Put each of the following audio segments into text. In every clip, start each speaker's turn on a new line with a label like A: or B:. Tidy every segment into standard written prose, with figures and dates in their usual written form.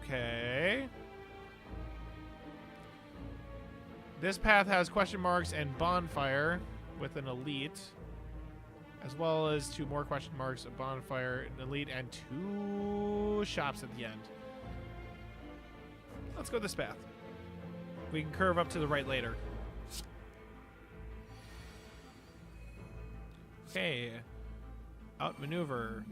A: Okay. This path has question marks and bonfire with an elite, as well as 2 more question marks, a bonfire, an elite, and 2 shops at the end. Let's go this path. We can curve up to the right later. Okay. Outmaneuver.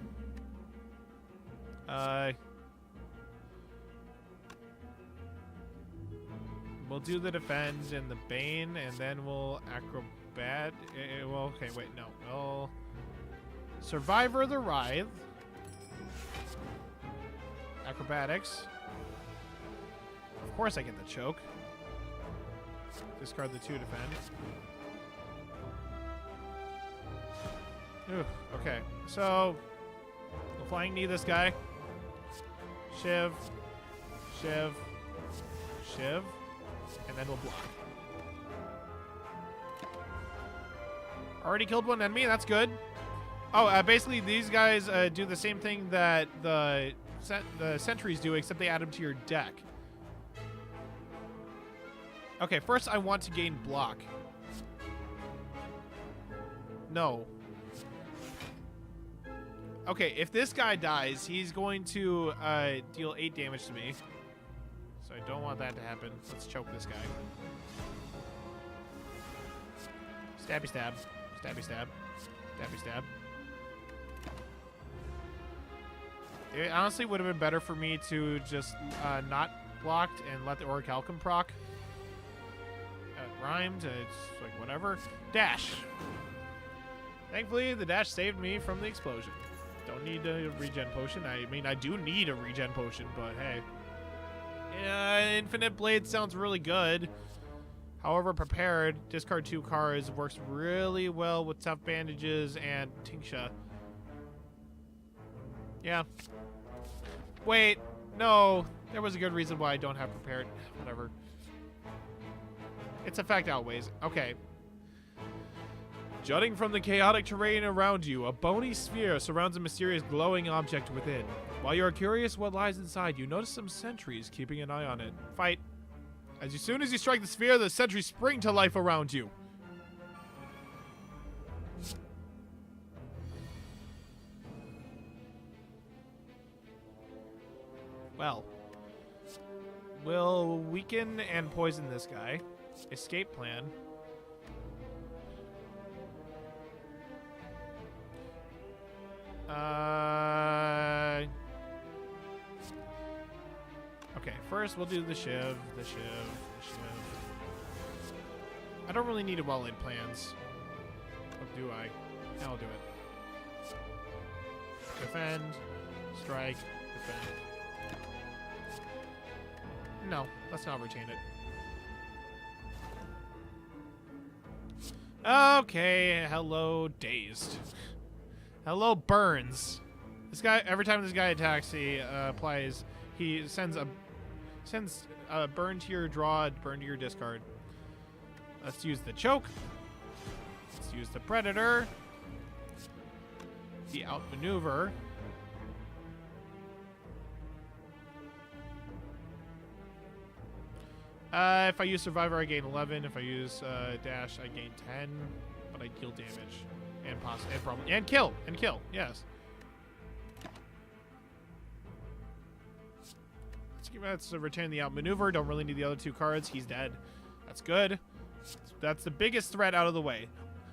A: We'll do the defend and the bane, and then we'll acrobat. Well, okay, wait, no. We'll survivor the writhe. Acrobatics. Of course I get the choke. Discard the 2 defend. Ooh, okay. So, we'll flying knee this guy. Shiv. Shiv. Shiv. And then we'll block. Already killed one enemy. That's good. Oh, basically these guys do the same thing that the sentries do, except they add them to your deck. Okay, first I want to gain block. No. Okay, if this guy dies, he's going to deal 8 damage to me. So I don't want that to happen. Let's choke this guy. Stabby stab. Stabby stab. Stabby stab. It honestly would have been better for me to just not blocked and let the Orichalcum proc. It rhymed. It's like whatever. Dash. Thankfully, the dash saved me from the explosion. Don't need a regen potion. I mean, I do need a regen potion, but hey. Infinite Blade sounds really good. However, prepared, discard 2 cards, works really well with tough bandages and Tingsha. Yeah. Wait, no. There was a good reason why I don't have prepared. Whatever. Its effect outweighs. Okay. Jutting from the chaotic terrain around you, a bony sphere surrounds a mysterious glowing object within. While you are curious what lies inside, you notice some sentries keeping an eye on it. Fight. As soon as you strike the sphere, the sentries spring to life around you. Well. We'll weaken and poison this guy. Escape plan. Okay, first we'll do the Shiv, the Shiv, the Shiv. I don't really need well-laid plans. Or do I? I'll do it. Defend, strike, defend. No, let's not retain it. Okay, hello, dazed. Hello, burns. This guy, every time this guy attacks, he applies. He sends a burn to your draw, burn to your discard. Let's use the choke. Let's use the predator. The outmaneuver. If I use survivor, I gain 11. If I use dash, I gain 10, but I deal damage. And kill. Yes. Let's return the outmaneuver. Don't really need the other 2 cards. He's dead. That's good. That's the biggest threat out of the way.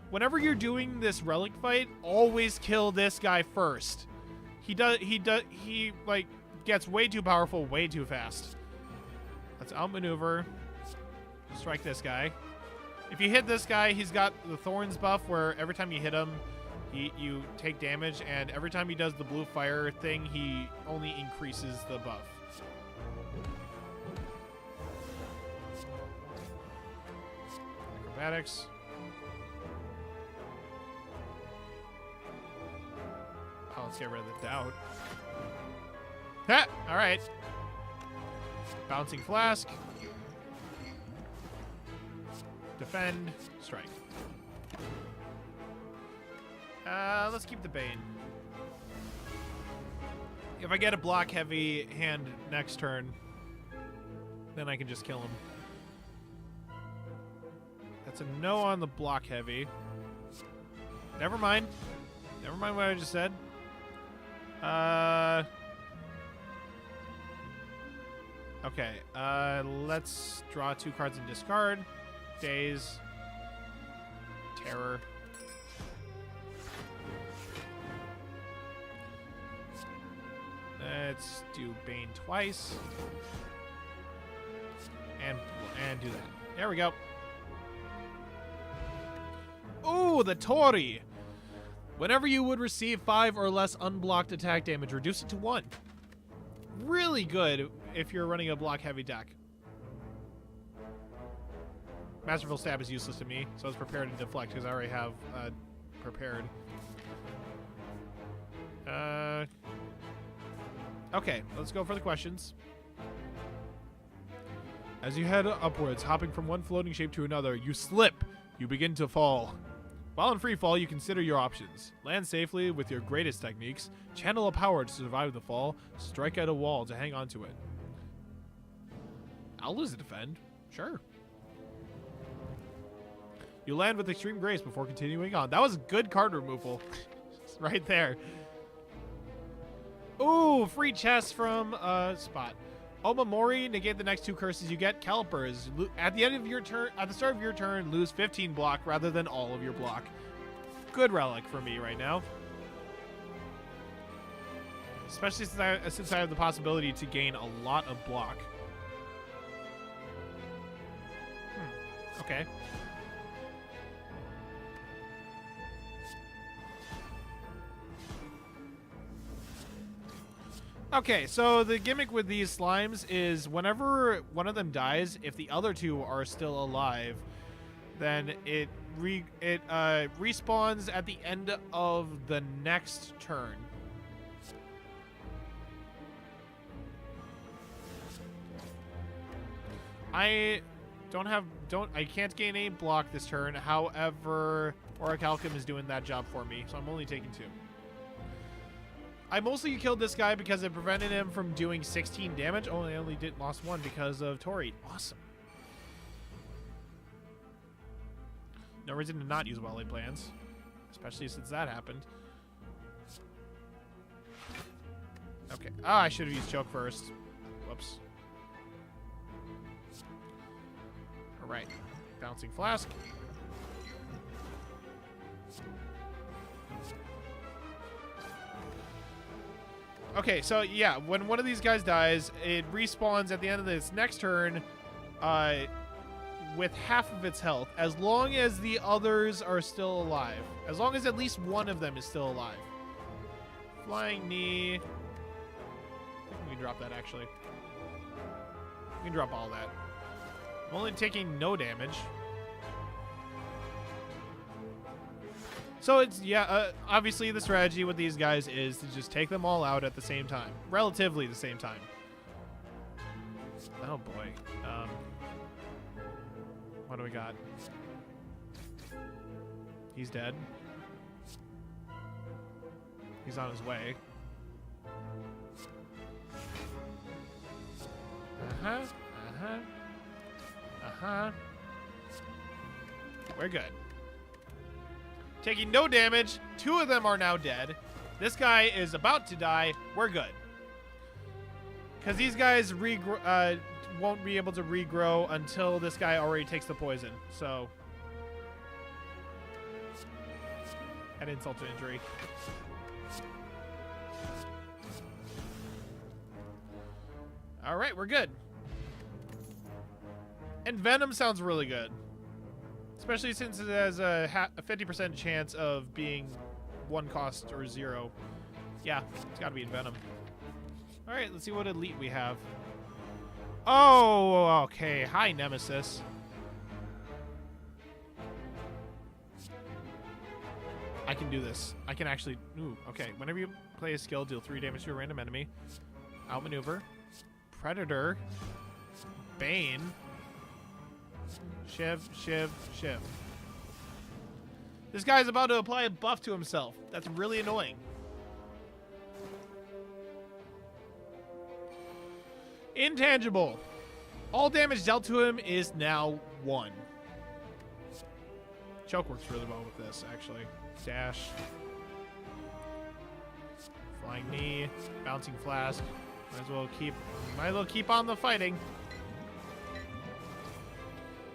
A: Whenever you're doing this relic fight, always kill this guy first. He like gets way too powerful, way too fast. Let's outmaneuver. Strike this guy. If you hit this guy, he's got the Thorns buff where every time you hit him, you take damage, and every time he does the blue fire thing, he only increases the buff. Acrobatics. Oh, let's get rid of the doubt. Ha! Alright. Bouncing Flask. Defend. Strike. Let's keep the Bane. If I get a block heavy hand next turn, then I can just kill him. That's a no on the block heavy. Never mind. Never mind what I just said. Okay. Let's draw 2 cards and discard. Daze. Terror. Let's do Bane twice. And do that. There we go. Ooh, the Tori! Whenever you would receive 5 or less unblocked attack damage, reduce it to 1. Really good if you're running a block-heavy deck. Masterful Stab is useless to me, so it's prepared and deflect because I already have prepared. Okay, let's go for the questions. As you head upwards, hopping from one floating shape to another, you slip. You begin to fall. While in free fall, you consider your options. Land safely with your greatest techniques, channel a power to survive the fall, strike at a wall to hang onto it. I'll lose a defend. Sure. You land with extreme grace before continuing on. That was good card removal. Right there. Ooh, free chest from Spot. Omamori, negate the next 2 curses you get. Calipers, at the end of your turn, at the start of your turn, lose 15 block rather than all of your block. Good relic for me right now. Especially since I have the possibility to gain a lot of block. Okay. Okay, so the gimmick with these slimes is whenever one of them dies, if the other 2 are still alive, then it respawns at the end of the next turn. I can't gain a block this turn. However, Orichalcum is doing that job for me, so I'm only taking 2. I mostly killed this guy because it prevented him from doing 16 damage. Oh, I only lost 1 because of Tori. Awesome. No reason to not use well-laid plans, especially since that happened. Okay. Ah, I should have used Choke first. Whoops. All right. Bouncing Flask. Okay, so yeah, when one of these guys dies, it respawns at the end of this next turn with half of its health, as long as the others are still alive. As long as at least one of them is still alive. Flying Knee. I think we can drop that, actually. We can drop all that. I'm only taking no damage. So it's, yeah, obviously the strategy with these guys is to just take them all out at the same time. Relatively the same time. Oh boy. What do we got? He's dead. He's on his way. Uh-huh. Uh-huh. Uh-huh. We're good. Taking no damage. 2 of them are now dead. This guy is about to die. We're good. Because these guys won't be able to regrow until this guy already takes the poison. So, add insult to injury. All right, we're good. And Venom sounds really good. Especially since it has a 50% chance of being 1 cost or 0. Yeah, it's got to be in Venom. All right, let's see what elite we have. Oh, okay. Hi, Nemesis. I can do this. I can actually... Ooh, okay. Whenever you play a skill, deal 3 damage to a random enemy. Outmaneuver. Predator. Bane. Shiv, Shiv, Shiv. This guy's about to apply a buff to himself. That's really annoying. Intangible. All damage dealt to him is now 1. Choke works really well with this, actually. Dash. Flying knee. Bouncing flask. Might as well keep on the fighting.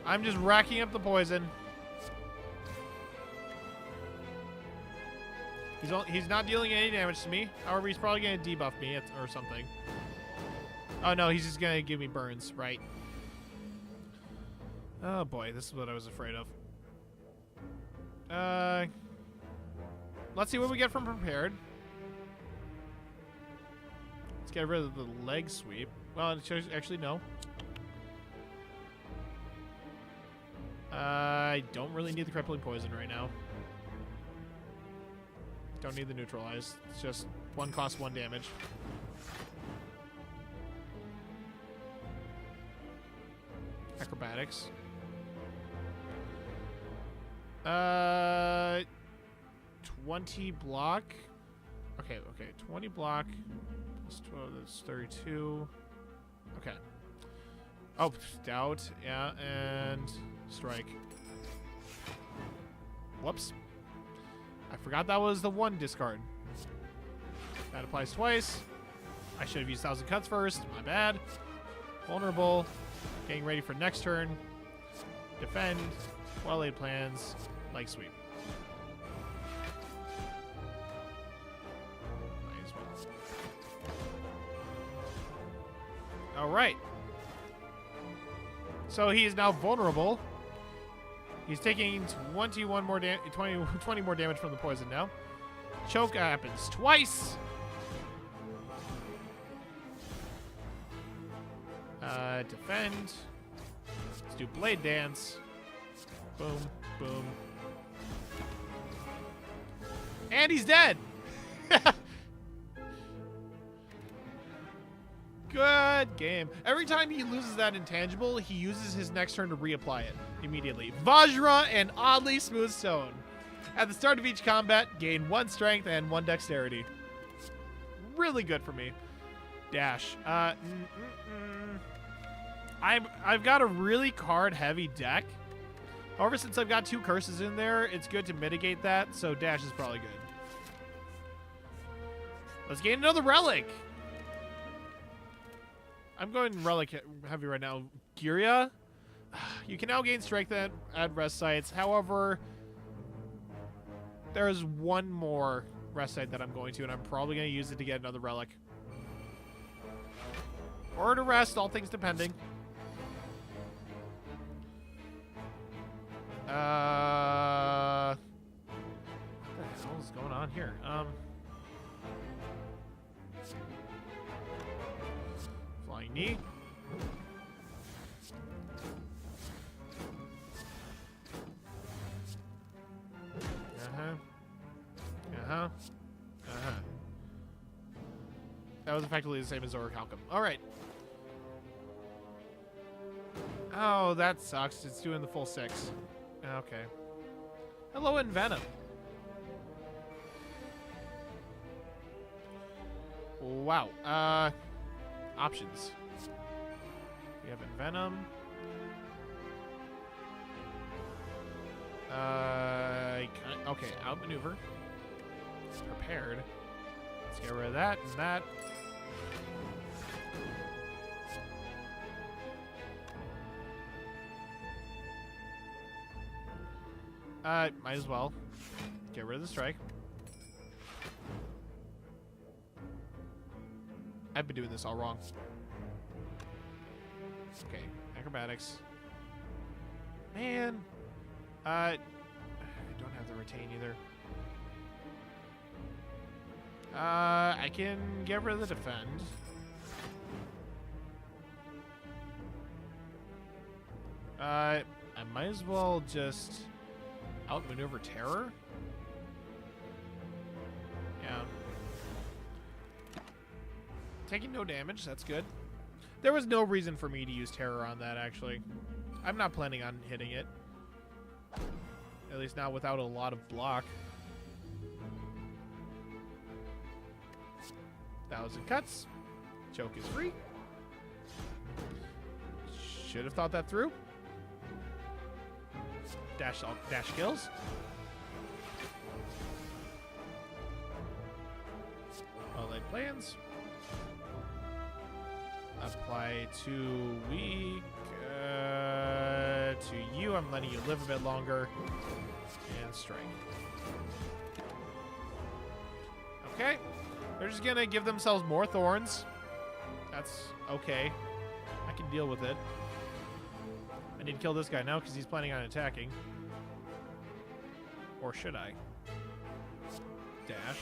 A: I'm just racking up the poison. He's not dealing any damage to me. However, he's probably going to debuff me or something. Oh, no, he's just going to give me burns. Right. Oh, boy. This is what I was afraid of. Let's see what we get from prepared. Let's get rid of the leg sweep. Well, actually, no. I don't really need the crippling poison right now. Don't need the neutralize. It's just 1 cost 1 damage. Acrobatics. 20 block. Okay. 20 block. Plus 12, that's 32. Okay. Oh, doubt. Yeah, and strike. Whoops. I forgot that was the 1 discard. That applies twice. I should have used 1,000 cuts first. My bad. Vulnerable. Getting ready for next turn. Defend. Well-laid plans. Leg sweep. Might as well. Alright. So he is now vulnerable. He's taking 20 more damage from the poison now. Choke happens twice. Defend. Let's do blade dance. Boom, boom. And he's dead. Good game. Every time he loses that intangible, he uses his next turn to reapply it immediately. Vajra and Oddly Smooth Stone. At the start of each combat, gain 1 strength and 1 dexterity. Really good for me. Dash. I've got a really card-heavy deck. However, since I've got 2 curses in there, it's good to mitigate that, so dash is probably good. Let's gain another relic. I'm going relic heavy right now. Giria. You can now gain strength at rest sites. However, there is 1 more rest site that I'm going to, and I'm probably going to use it to get another relic. Or to rest, all things depending. What the hell is going on here? Flying knee. That was effectively the same as Orichalcum. Alright. Oh, that sucks. It's doing the full 6. Okay. Hello, Envenom. Wow. Options. We have Envenom. Okay, outmaneuver. Prepared. Let's get rid of that and that. Might as well get rid of the strike. I've been doing this all wrong. Okay, acrobatics. Man, I don't have the retain either. I can get rid of the defend. I might as well just outmaneuver terror. Yeah. Taking no damage, that's good. There was no reason for me to use terror on that, actually. I'm not planning on hitting it. At least not without a lot of block. 1,000 cuts. Choke is free. should have thought that through. Dash kills. Well laid plans. Apply to weak. To you, I'm letting you live a bit longer. And strike. Okay. They're just gonna give themselves more thorns. That's okay. I can deal with it. I need to kill this guy now because he's planning on attacking. Or should I? Dash.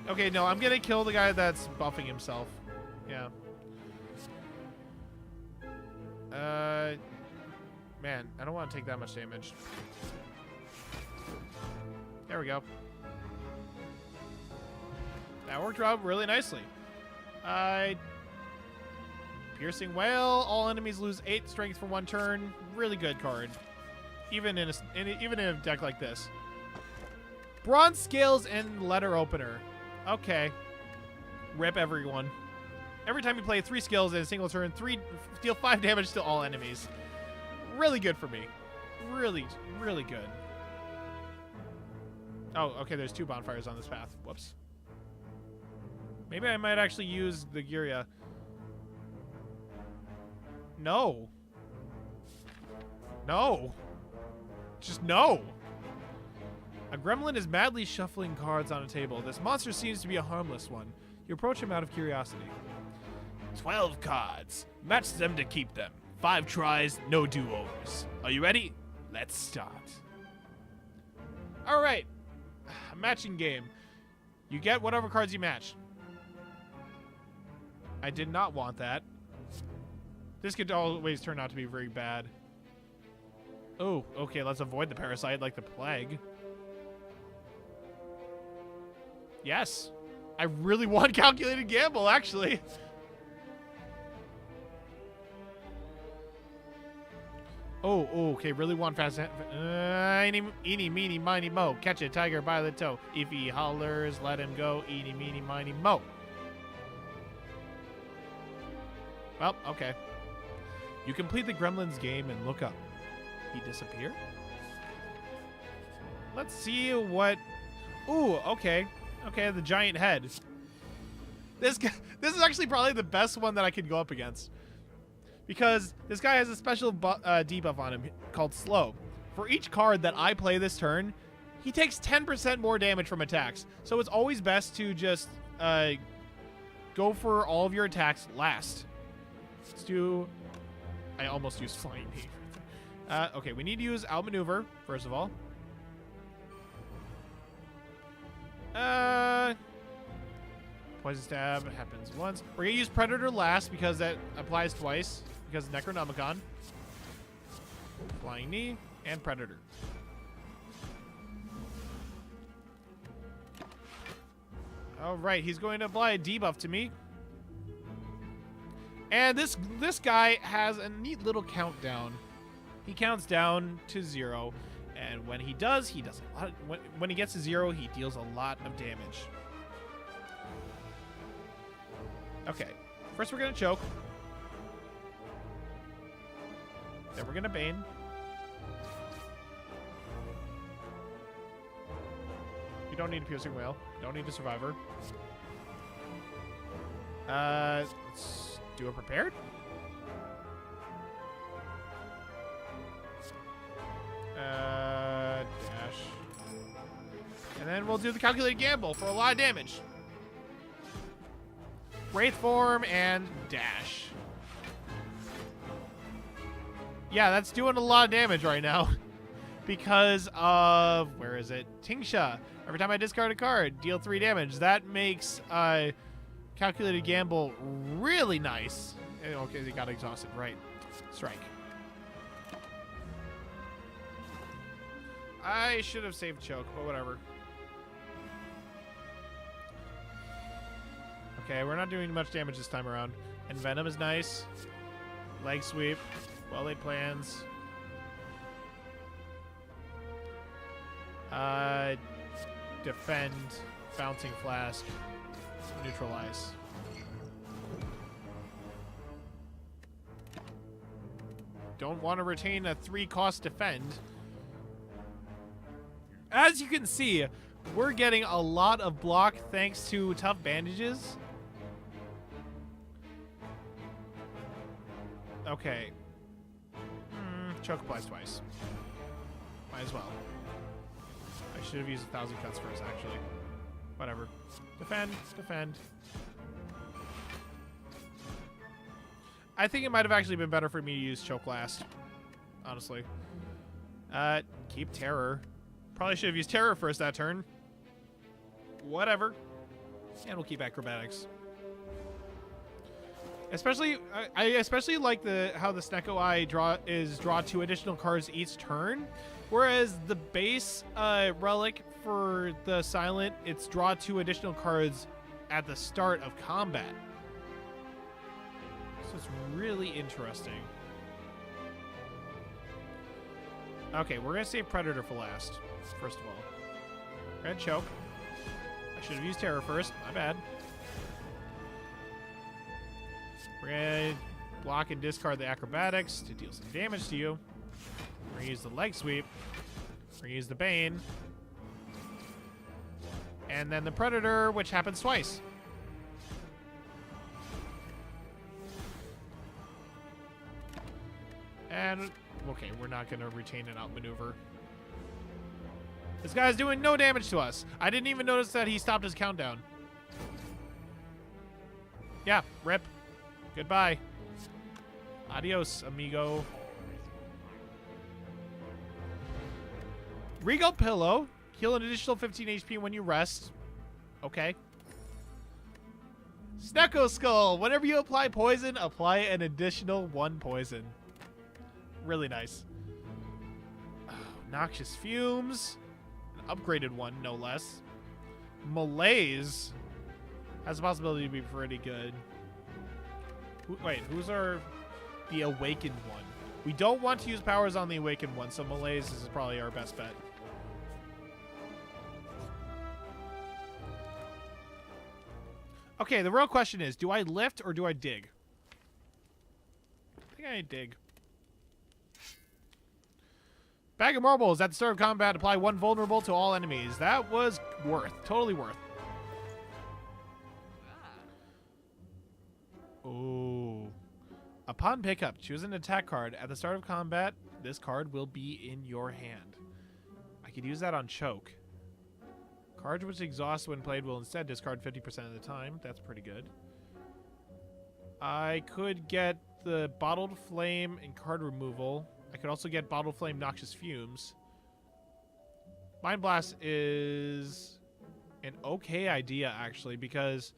A: Okay, no, I'm gonna kill the guy that's buffing himself. Yeah. Man, I don't want to take that much damage. There we go. That worked out really nicely. Piercing Whale. All enemies lose 8 strength for 1 turn. Really good card. Even in a deck like this. Bronze Scales and Letter Opener. Okay. Rip everyone. Every time you play 3 skills in a single turn, deal 5 damage to all enemies. Really good for me. Really, really good. Oh, okay, there's 2 bonfires on this path. Whoops. Maybe I might actually use the Giria. No. No. Just no. A gremlin is madly shuffling cards on a table. This monster seems to be a harmless one. You approach him out of curiosity. 12 cards. Match them to keep them. 5 tries, no do-overs. Are you ready? Let's start. All right. A matching game. You get whatever cards you match. I did not want that. This could always turn out to be very bad. Oh, okay, let's avoid the parasite like the plague. Yes. I really want calculated gamble, actually. Oh, okay, really want fast. Eeny, meeny, miny, mo. Catch a tiger by the toe. If he hollers, let him go. Eeny, meeny, miny, mo. Well, okay. You complete the gremlin's game and look up. He disappeared? Let's see what... Ooh, okay. Okay, the giant head. This is actually probably the best one that I could go up against. Because this guy has a special debuff on him called Slow. For each card that I play this turn, he takes 10% more damage from attacks. So it's always best to just go for all of your attacks last. Let's do... I almost used Flying Knee. Okay, we need to use Outmaneuver, first of all. Poison Stab happens once. We're going to use Predator last because that applies twice. Because of Necronomicon. Flying Knee and Predator. Alright, he's going to apply a debuff to me. And this guy has a neat little countdown. He counts down to 0, and when he does a lot. When he gets to 0, he deals a lot of damage. Okay, first we're gonna choke. Then we're gonna bane. You don't need a piercing whale. Don't need a survivor. Let's do a prepared. Dash. And then we'll do the calculated gamble for a lot of damage. Wraith form and dash. Yeah, that's doing a lot of damage right now. Because of, where is it? Tingsha. Every time I discard a card, deal 3 damage. That makes calculated gamble really nice. Okay, he got exhausted. Right. Strike. I should have saved choke, but whatever. Okay, we're not doing much damage this time around. And Venom is nice. Leg sweep. Well-laid plans. Defend. Bouncing flask. Neutralize. don't want to retain a 3-cost defend. As you can see, we're getting a lot of block thanks to tough bandages. Okay. Choke applies twice. Might as well. I should have used 1,000 cuts first, actually. Whatever. Defend, defend. I think it might have actually been better for me to use choke last. Honestly. Keep terror. Probably should have used terror first that turn. Whatever. And we'll keep acrobatics. Especially, I especially like how the Snecko Eye draw 2 additional cards each turn, whereas the base relic for the Silent, it's draw 2 additional cards at the start of combat. So it's really interesting. Okay, we're gonna save Predator for last. First of all, red choke. I should have used terror first. My bad. We're going to block and discard the acrobatics to deal some damage to you. We're going to use the leg sweep. We're going to use the Bane. And then the Predator, which happens twice. And, okay, we're not going to retain an outmaneuver. This guy's doing no damage to us. I didn't even notice that he stopped his countdown. Yeah, rip. Goodbye. Adios, amigo. Regal Pillow. Heal an additional 15 HP when you rest. Okay. Snecko Skull. Whenever you apply poison, apply an additional 1 poison. Really nice. Oh, Noxious Fumes. An upgraded one, no less. Malaise. Has the possibility to be pretty good. Wait, who's the Awakened one? We don't want to use powers on the Awakened one, so Malaise is probably our best bet. Okay, the real question is, do I lift or do I dig? I think I dig. Bag of Marbles. At the start of combat, apply 1 vulnerable to all enemies. That was worth. Totally worth. Oh. Upon pickup, choose an attack card. At the start of combat, this card will be in your hand. I could use that on choke. Cards which exhaust when played will instead discard 50% of the time. That's pretty good. I could get the Bottled Flame and card removal. I could also get Bottled Flame Noxious Fumes. Mind Blast is an okay idea, actually, because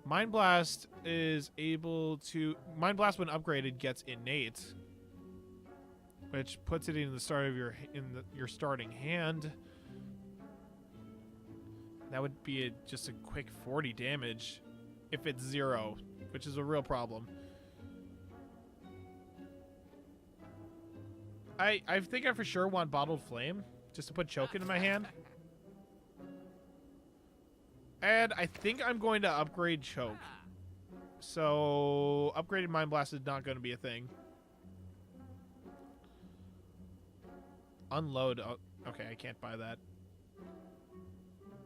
A: Mind Blast is able to... Mind Blast, when upgraded, gets innate, which puts it in the start of your starting hand. That would be just a quick 40 damage if it's 0, which is a real problem. I think I for sure want Bottled Flame, just to put choke into my hand. And I think I'm going to upgrade choke. So, upgraded Mind Blast is not going to be a thing. Unload. Oh, okay, I can't buy that.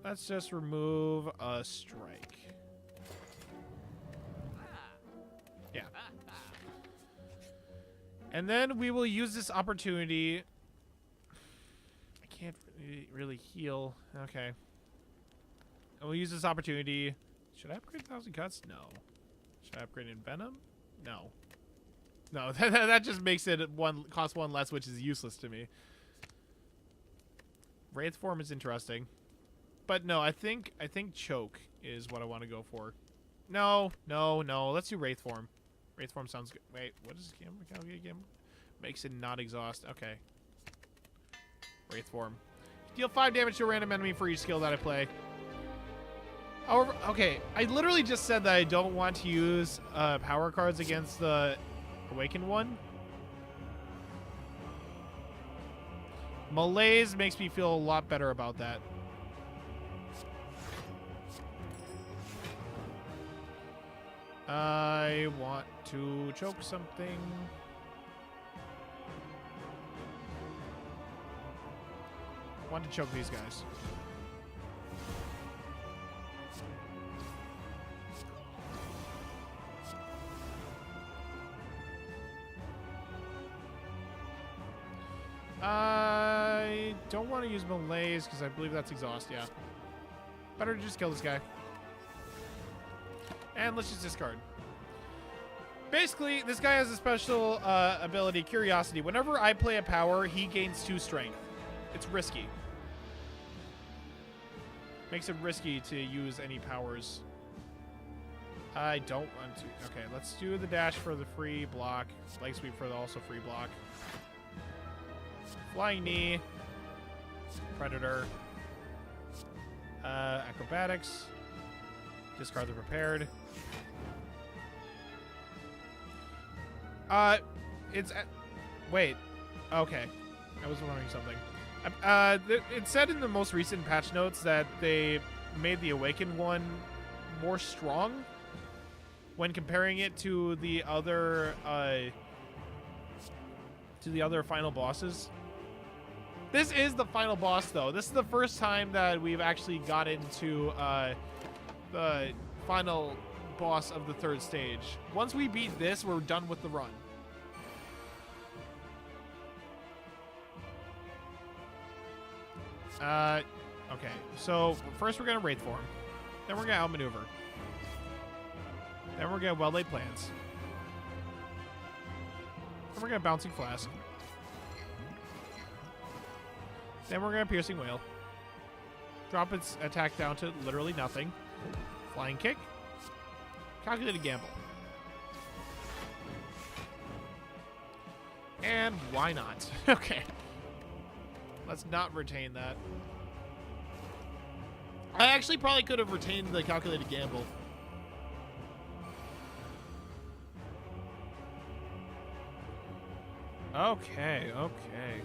A: Let's just remove a strike. Yeah. And then we will use this opportunity. I can't really heal. Okay. And we'll use this opportunity. Should I upgrade 1,000 cuts? No. Should I upgrade in Venom? No. No, that just makes it cost 1 less, which is useless to me. Wraith form is interesting. But no, I think choke is what I want to go for. No. Let's do Wraith form. Wraith form sounds good. Wait, what is camera again? Makes it not exhaust. Okay. Wraith form. Deal 5 damage to a random enemy for each skill that I play. Oh, okay. I literally just said that I don't want to use power cards against the Awakened one. Malaise makes me feel a lot better about that. I want to choke something. want to choke these guys. I don't want to use melees because I believe that's exhaust, yeah. Better to just kill this guy. And let's just discard. Basically, this guy has a special ability, Curiosity. Whenever I play a power, he gains 2 strength. It's risky. Makes it risky to use any powers. I don't want to. Okay, let's do the dash for the free block. Leg sweep for the also free block. Flying knee. Predator. Acrobatics. Discard the prepared. Wait. Okay. I was wondering something. It said in the most recent patch notes that they made the Awakened one more strong when comparing it to the other final bosses. This is the final boss, though. This is the first time that we've actually got into the final boss of the 3rd stage. Once we beat this, we're done with the run. Okay. So first we're gonna Wraith Form. Then we're gonna outmaneuver. Then we're gonna Well-Laid Plans. Then we're gonna Bouncing Flask. Then we're gonna Piercing Wail. Drop its attack down to literally nothing. Flying Kick. Calculated Gamble. And why not? Okay. Let's not retain that. I actually probably could have retained the Calculated Gamble. Okay, okay.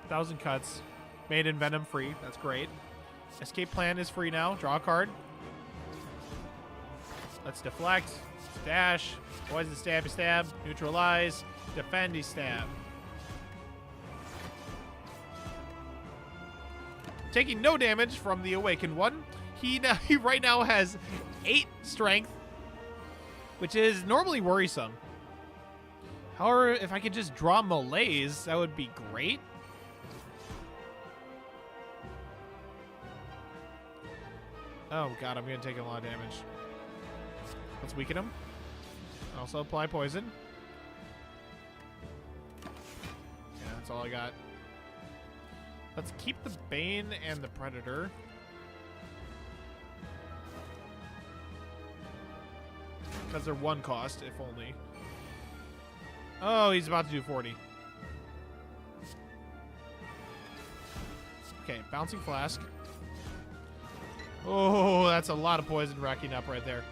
A: 1,000 cuts. Made in Venom free. That's great. Escape plan is free now. Draw a card. Let's deflect. Dash. Poison stab, stab. Neutralize. Defend, stab. Taking no damage from the Awakened one. He right now has 8 strength, which is normally worrisome. However, if I could just draw melees, that would be great. Oh god, I'm gonna take a lot of damage. Let's weaken him. Also apply poison. Yeah, that's all I got. Let's keep the Bane and the Predator. Because they're 1 cost, if only. Oh, he's about to do 40. Okay, Bouncing Flask. Oh, that's a lot of poison racking up right there.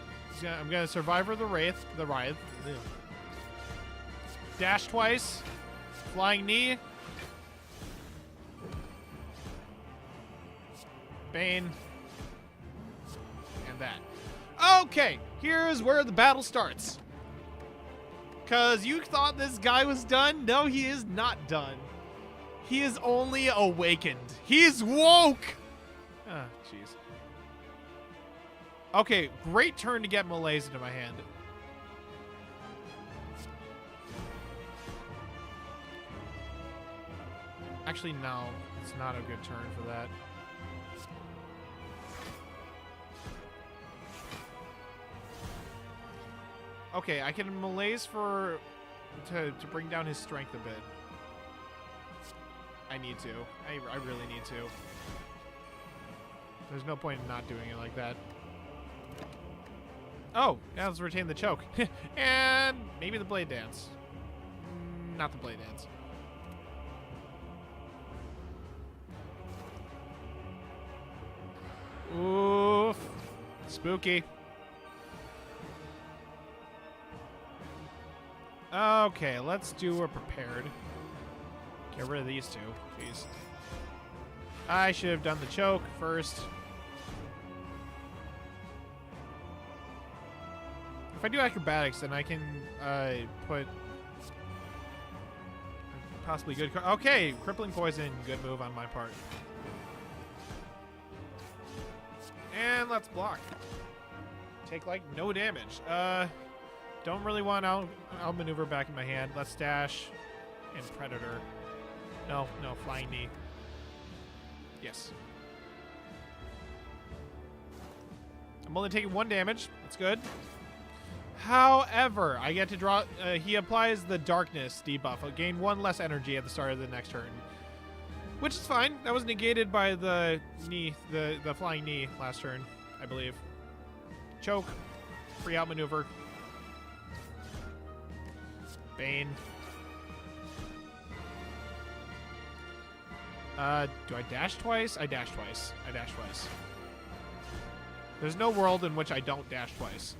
A: I'm going to Survivor the Wraith. Ew. Dash twice. Flying Knee. Bane. And that. Okay, here's where the battle starts. Because you thought this guy was done? No, he is not done. He is only awakened. He's woke! Ah, jeez. Okay, great turn to get melees into my hand. Actually, no. It's not a good turn for that. Okay, I can melees to bring down his strength a bit. I need to. I really need to. There's no point in not doing it like that. Oh, yeah, let's retain the choke. And maybe the Blade Dance. Not the Blade Dance. Oof. Spooky. Okay, let's do a prepared. Get rid of these two. Jeez. I should have done the choke first. If I do acrobatics, then I can put... possibly good card. Okay, crippling poison. Good move on my part. And let's block. Take like no damage. Don't really want outmaneuver back in my hand. Let's dash and predator. No, flying knee. Yes. I'm only taking 1 damage. That's good. However, I get to draw. He applies the darkness debuff. I'll gain 1 less energy at the start of the next turn, which is fine. That was negated by the knee, the flying knee last turn, I believe. Choke, free outmaneuver. Bane. Do I dash twice? I dash twice. I dash twice. There's no world in which I don't dash twice.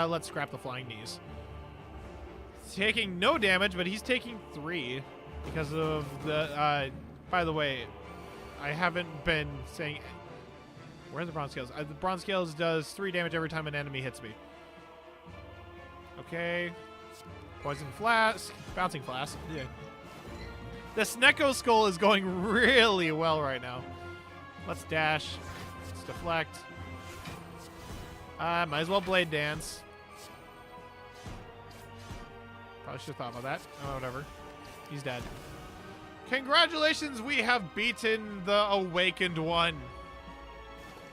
A: Let's scrap the flying knees. Taking no damage, but he's taking 3 because of the, by the way, I haven't been saying, where are the bronze scales? The bronze scales does 3 damage every time an enemy hits me. Okay. Poison flask, bouncing flask. Yeah. The Snecko skull is going really well right now. Let's dash. Let's deflect. Might as well blade dance. Probably should have thought about that. Oh, whatever. He's dead. Congratulations, we have beaten the Awakened One.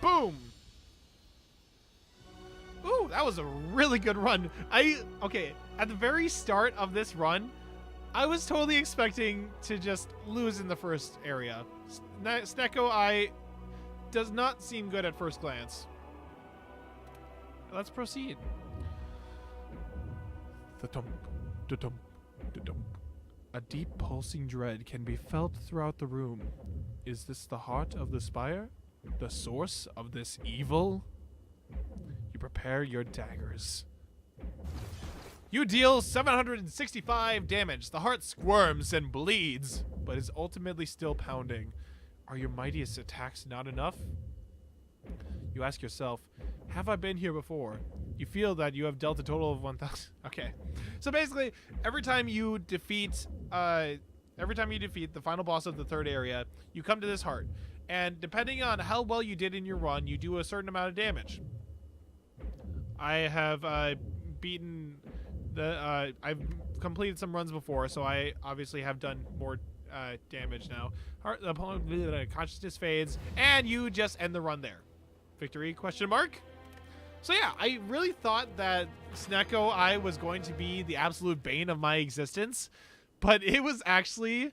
A: Boom. Ooh, that was a really good run. Okay, at the very start of this run, I was totally expecting to just lose in the first area. Snecko does not seem good at first glance. Let's proceed. The-dump, da-dump, da-dump. A deep pulsing dread can be felt throughout the room. Is this the heart of the Spire? The source of this evil? You prepare your daggers. You deal 765 damage. The heart squirms and bleeds, but is ultimately still pounding. Are your mightiest attacks not enough? You ask yourself, have I been here before? You feel that you have dealt a total of 1,000. Okay. So basically, every time you defeat the final boss of the third area, you come to this heart. And depending on how well you did in your run, you do a certain amount of damage. I have beaten the I've completed some runs before, so I obviously have done more damage now. Consciousness fades, and you just end the run there. Victory? Question mark. So yeah, I really thought that Snecko was going to be the absolute bane of my existence, but it was actually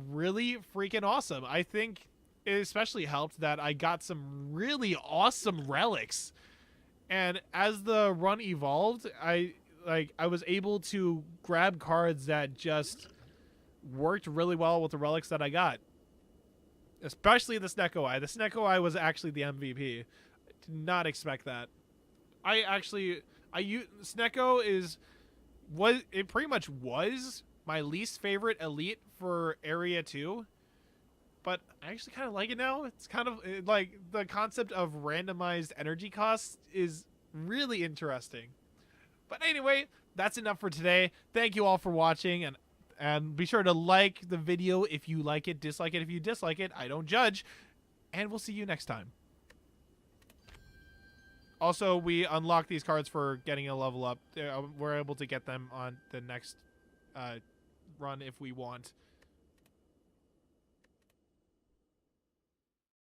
A: really freaking awesome. I think it especially helped that I got some really awesome relics, and as the run evolved, I was able to grab cards that just worked really well with the relics that I got. Especially the Snecko Eye. The Snecko Eye was actually the MVP. I did not expect that. Snecko it pretty much was my least favorite elite for Area 2. But I actually kind of like it now. It's kind of like the concept of randomized energy costs is really interesting. But anyway, that's enough for today. Thank you all for watching, and be sure to like the video if you like it, dislike it if you dislike it. I don't judge. And we'll see you next time. Also, we unlock these cards for getting a level up. We're able to get them on the next run if we want.